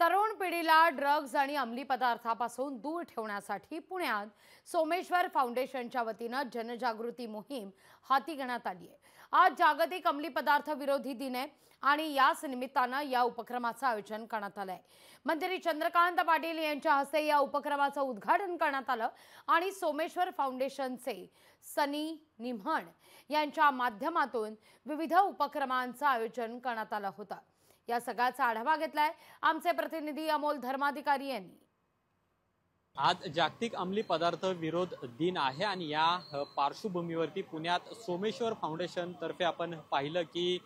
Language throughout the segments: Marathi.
तरुण पिढीला ड्रग्ज आणि अंमली पदार्थापासून दूर ठेवण्यासाठी पुण्यात सोमेश्वर फाउंडेशनच्या वतीने जनजागृती मोहीम हाती घेण्यात आली आहे। आज जागतिक अंमली पदार्थ विरोधी दिन आहे आणि याच निमित्ताने या उपक्रमाचे आयोजन करण्यात आले आहे। मंत्री चंद्रकांत पाटील यांच्या हस्ते या उपक्रमाचे उद्घाटन करण्यात आले आणि सोमेश्वर फाउंडेशनचे सनी निम्हण यांच्या माध्यमातून विविध उपक्रमांचे आयोजन करण्यात आले होते। या सगळ्याचा आढावा घेतलाय आमचे प्रतिनिधी अमोल धर्माधिकारी यांनी। आज जागतिक अंमली पदार्थ विरोध दिन आहे आणि या पार्श्वभूमीवरती पुण्यात सोमेश्वर फाउंडेशन तर्फे आपण पाहिलं की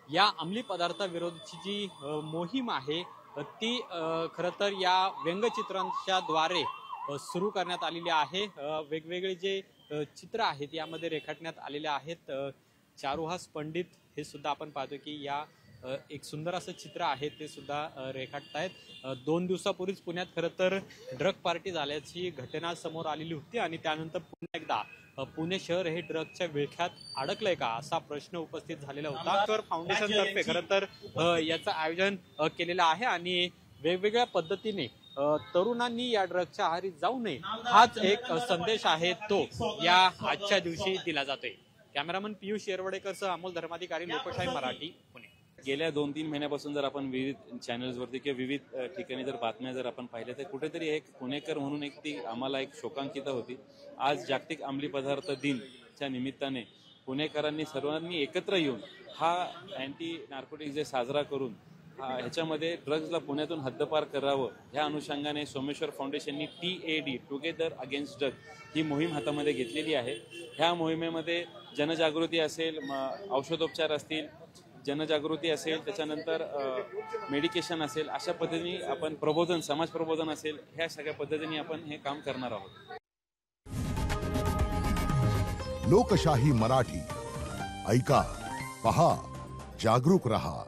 या अंमली पदार्थ विरोधीची जी मोहीम आहे ती खरं तर या व्यंगचित्रांच्या द्वारे सुरू करण्यात आलेली आहे। वेगवेगळे जे चित्र आहेत यामध्ये रेखाटण्यात आलेले आहेत। चारुहास पंडित हे सुद्धा आपण पाहतो की या एक सुंदर असं चित्र आहे ते सुद्धा रेखाटतायत। 2 दिवसापूर्वीच पुण्यात खरं तर ड्रग पार्टी झाल्याची घटना समोर आलेली होती आणि त्यानंतर पुन्हा एकदा पुणे शहर हे ड्रगच्या विळख्यात अडकलंय का असा प्रश्न उपस्थित झालेला होता। तर फाउंडेशन तर्फे खरं तर याचं आयोजन केलेलं आहे आणि वेगवेगळ्या पद्धतीने तरुणांनी या ड्रगच्या आहारी जाऊ नये हाच एक संदेश आहे तो या आजच्या दिवशी दिला जातोय। कॅमेरामन पियुष येरवडेकरसह अमोल धर्माधिकारी, लोकशाही मराठी, पुणे। गेल्या 2-3 महिन्यापासून जर आपण विविध चॅनल्सवरती किंवा विविध ठिकाणी जर बातम्या जर आपण पाहिल्या तर कुठेतरी एक पुणेकर म्हणून एक ती आम्हाला एक शोकांकिता होती। आज जागतिक अंमली पदार्थ दिनच्या निमित्ताने पुणेकरांनी सर्वांनी एकत्र येऊन हा अँटी नार्कोटिक्स डे साजरा करून ह्याच्यामध्ये ड्रग्जला पुण्यातून हद्दपार करावं ह्या अनुषंगाने सोमेश्वर फाउंडेशननी TAD टुगेदर अगेन्स्ट ड्रग ही मोहीम हातामध्ये घेतलेली आहे। ह्या मोहिमेमध्ये जनजागृती असेल, औषधोपचार असतील, जनजागृती असेल, त्याच्यानंतर मेडिकेशन असेल, अशा पद्धतीने आपण प्रबोधन, समाज प्रबोधन असेल, ह्या सगळ्या पद्धतीने आपण हे काम करणार आहोत। लोकशाही मराठी ऐका, पहा, जागरूक रहा।